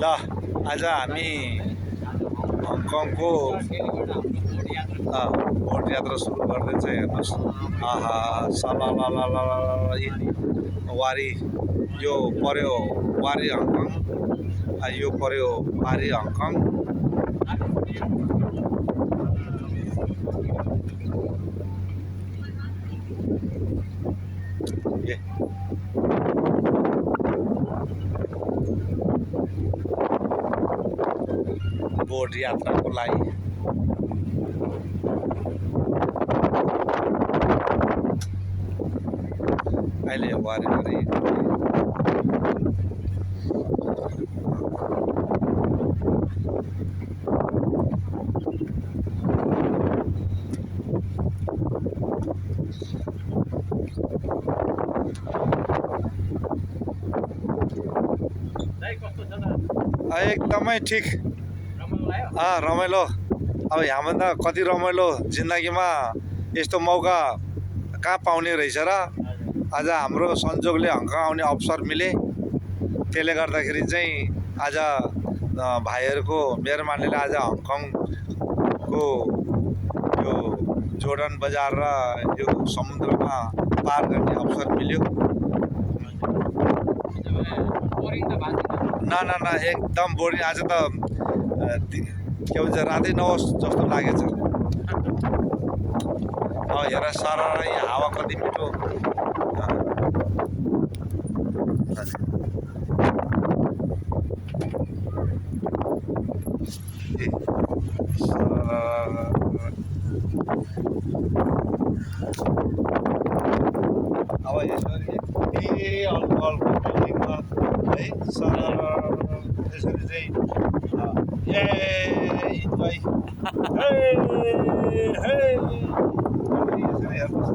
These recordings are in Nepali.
ल आज हामी हङकङको बोट यात्रा सुरु गर्दैछ। हेर्नुहोस्, आहा सलालालाला वारी, यो पर्यो वारी हङकङ, यो पर्यो वारी हङकङ। बोट यात्राको लागि अहिले वारी एकदमै ठिक, रमाइलो। अब यहाँभन्दा कति रमाइलो जिन्दगीमा यस्तो मौका कहाँ पाउने रहेछ र। आज हाम्रो संजोगले हङकङ आउने अवसर मिले, त्यसले गर्दाखेरि चाहिँ आज भाइहरूको मेहरबानीले आज हङकङको यो जोर्डन बजार र यो समुद्रमा पार गर्ने अवसर मिल्यो। ना एकदम बोरिङ। आज त के भन्छ, रातै नहोस् जस्तो लागेछ। हेर सर, हावा कति मिठो। अब यसरी अल्को बिल्डिङमा है सर यसरी चाहिँ इन्जोय यसरी हेर्नुहोस्।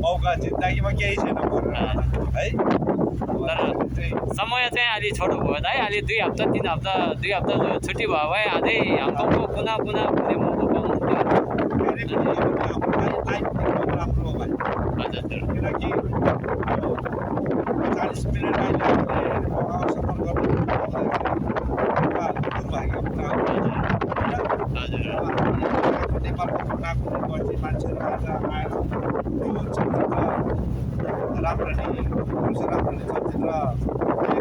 मौका जिन्दगीमा केही छैन है। समय चाहिँ अलि छोटो भयो त है। अलि 2 हप्ता 3 हप्ता 2 हप्ता छुट्टी भयो भए अझै हङकङको कुना घुम्ने मौका पाउनुहुन्थ्यो। राम्रो हो भाइ। हजुर, किनकि 40 मिनट अहिले सफर गर्नु नेपालको कुनाकुनी मान्छेहरू आज आएर राम्ररी चलचित्रले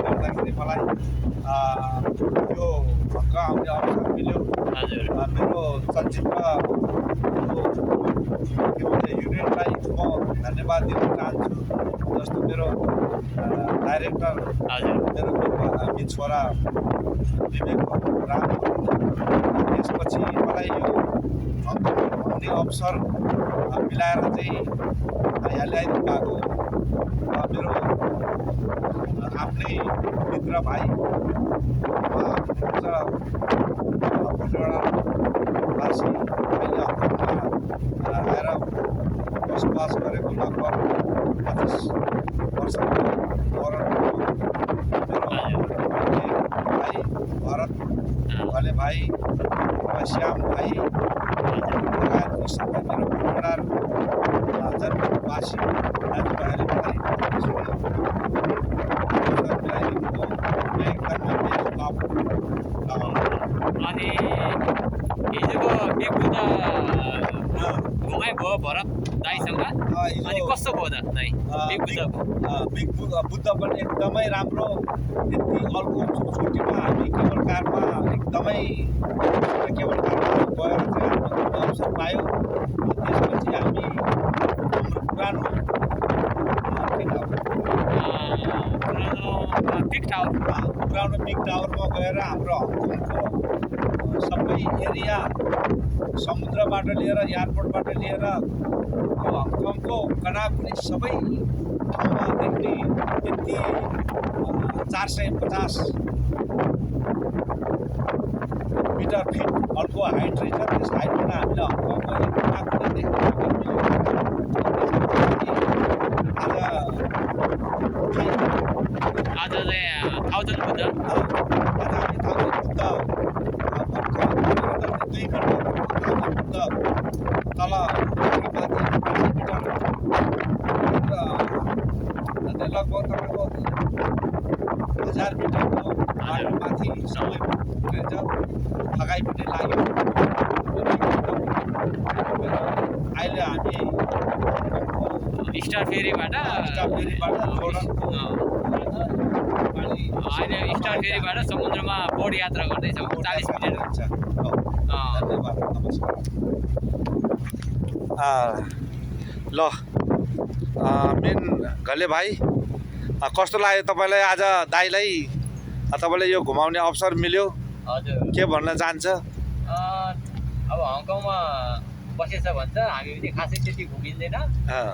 गर्दाखेरि मलाई यो हङकङ आउने अवसर मिल्यो। मेरो चलचित्र के भन्छ युनिटलाई म धन्यवाद दिन चाहन्छु। जस्तो मेरो डाइरेक्टर मेरो हामी छोरा विवेक राम, त्यसपछि मलाई यो आउने अवसर मिलाएर चाहिँ यहाँ ल्याइदिनु भएको मेरो आफ्नै मित्र भाइ भोटेडावासी अहिले हङकङमा आएर बसोबास गरेको लगभग 25 वर्ष मेरो भाइ भरत भले भाइ, श्याम भाइ लगायतको सबै मेरो भोटेडार जनवासी दाजुभाइहरूले मलाई अनि हिजोको बिग बुद्ध घुमाइ भयो भरत दाइसँग। अनि कस्तो भयो त दाइ बिग बुद्ध पनि एकदमै राम्रो। यति अर्को छुट्टीमा हामी केबल कारमा एकदमै केबल कारमा गएर चाहिँ हाम्रो अवसर पायो। त्यसपछि हामी हाम्रो पुरानो बिग टावरमा गएर हाम्रो हङकङको सबै एरिया समुद्रबाट लिएर एयरपोर्टबाट लिएर यो हङकङको कनाकुनी सबै ठाउँमा देख्ने यति 450 मिटर फिट अर्को हाइट रहेछ। त्यस हाइटबाट हामीले हङकङको एक कनाकुनी देख्न मिल्यो। आज चाहिँ 1000 बुद्ध आज हामी 1000 बुद्ध भर्खर 2 घन्टा बुद्ध तल लगभग तपाईँको 1000 मिटरको बाटोमाथि सबै पुगेछ थकाइ पनि लाग्यो अहिले हामी स्टार फेरीबाट जोर्डनको अहिले स्टार फेरीबाट समुद्रमा बोट यात्रा गर्दैछौँ 40 मिनट हुन्छ धन्यवाद नमस्कार ल मेन घले भाइ कस्तो लाग्यो तपाईँलाई आज दाइलाई तपाईँलाई यो घुमाउने अवसर मिल्यो हजुर के भन्न चाहन्छ अब हङकङमा बसेछ भन्छ हामी पनि खासै त्यति घुमिँदैन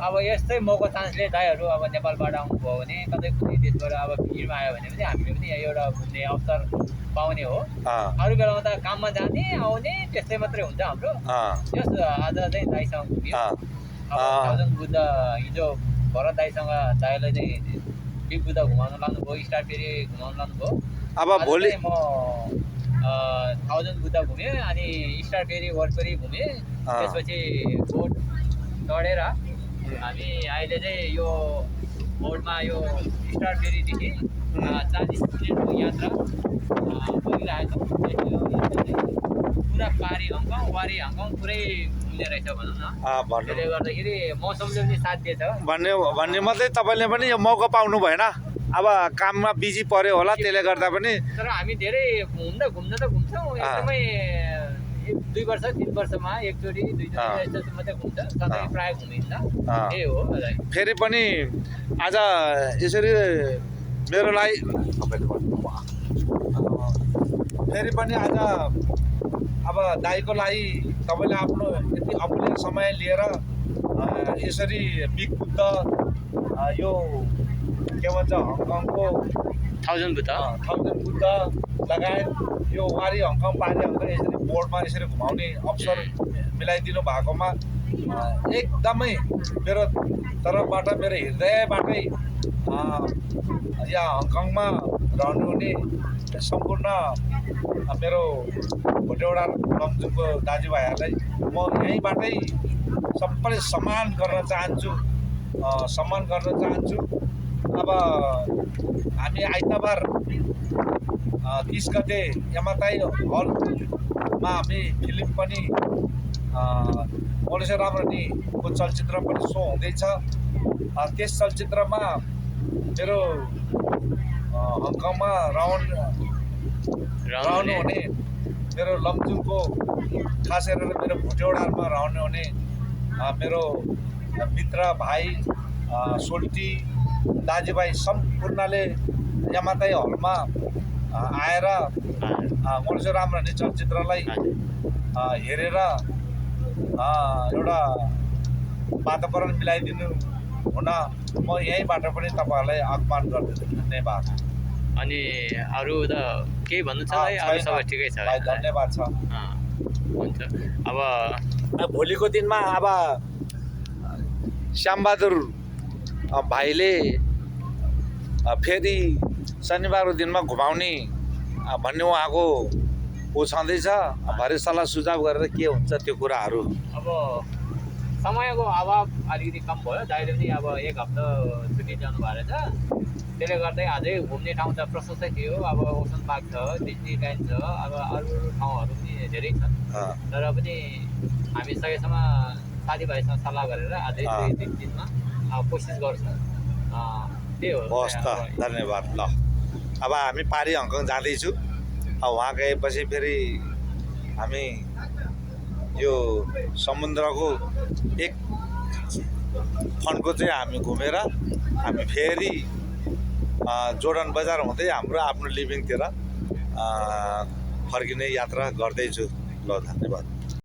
अब यस्तै मौका चान्सले दाइहरू अब नेपालबाट आउनुभयो भने कतै कुनै देशबाट अब भिडमा आयो भने पनि हामीले पनि एउटा घुम्ने अवसर पाउने हो अरू बेलामा त काममा जाने आउने त्यस्तै मात्रै हुन्छ हाम्रो यस आज चाहिँ दाइसँग घुम्यो अब थाउजन्ड बुद्ध हिजो भरत दाइसँग दाइलाई चाहिँ बिग बुद्ध घुमाउनु लानुभयो स्टार फेरी घुमाउनु लानुभयो अब भोलि म थाउजन्ड बुद्ध घुमेँ अनि स्टार फेरी वरिपरि घुमेँ त्यसपछि बोट चढेर हामी अहिले चाहिँ यो बोटमा यो स्टार फेरीदेखि 40 मिनटको यात्रा गरिरहेछौँ पुरा पारी हङकङ वारी हङकङ पुरै घुम्ने रहेछ भनौँ न त्यसले गर्दाखेरि मौसमले पनि साथ दिएछ भन्ने मात्रै तपाईँले पनि यो मौका पाउनु भएन अब काममा बिजी पर्यो होला त्यसले गर्दा पनि तर हामी धेरै घुम्न त घुम्छौँ एकदमै 2 वर्ष 3 वर्षमा एकचोटि दुईचोटि यस्तो मात्रै घुम्छ सधैँ प्रायः घुमिन्छ त्यही हो फेरि पनि आज यसरी मेरो लागि फेरि पनि आज अब दाइको लागि तपाईँले आफ्नो यति अमूल्य समय लिएर यसरी बिग बुद्ध यो के भन्छ हङकङको थाउजन्ड बुद्ध लगायत यो वारी हङकङ पारी हङकङ यसरी बोर्डमा यसरी घुमाउने अवसर मिलाइदिनु भएकोमा एकदमै मेरो तर्फबाट मेरो हृदयबाटै यहाँ हङकङमा रहनुहुने सम्पूर्ण मेरो भोटेवडा लमजुङको दाजुभाइहरूलाई म यहीँबाटै सबैले सम्मान गर्न चाहन्छु अब हामी आइतबार 30 गते यमाताई हलमा हामी फिल्म पनि मलेसिया रामरानीको चलचित्र पनि सो हुँदैछ त्यस चलचित्रमा मेरो हङकङमा रहनु हुने मेरो लमजुङको खास गरेर मेरो भोटेवडामा रहनु हुने मेरो मित्र भाइ सोल्टी दाजुभाइ सम्पूर्णले यमाताई हलमा आएर मलेसिया रामरानी चलचित्रलाई हेरेर एउटा वातावरण मिलाइदिनु हुन म यहीँबाट पनि तपाईँहरूलाई आह्वान गर्दछु धन्यवाद अनि अरू त केही भन्नु छ अरू सबै ठिकै छ धन्यवाद छ हुन्छ अब भोलिको दिनमा अब श्यामबहादुर भाइले फेरि शनिबारको दिनमा घुमाउने भन्ने उहाँको छँदैछ भरे सल्लाह सुझाव गरेर के हुन्छ त्यो कुराहरू अब समयको अभाव अलिकति कम भयो दाइले पनि अब 1 हप्ता छुट्टी जानुभएको रहेछ त्यसले गर्दै अझै घुम्ने ठाउँ त प्रशस्तै थियो अब ओसन पार्क छ डिज्नील्यान्ड छ अब अरू ठाउँहरू पनि धेरै छन् तर पनि हामी सकेसम्म साथीभाइसँग सल्लाह गरेर अझै 2-3 दिनमा कोसिस गर्छौँ त्यही हो हस् त धन्यवाद ल अब हामी पारी हङकङ जाँदैछु वहाँ गएपछि फेरि हामी यो समुद्रको एक फन्डको चाहिँ हामी घुमेर हामी फेरि जोर्डन बजार हुँदै हाम्रो आफ्नो लिभिङतिर फर्किने यात्रा गर्दैछु ल धन्यवाद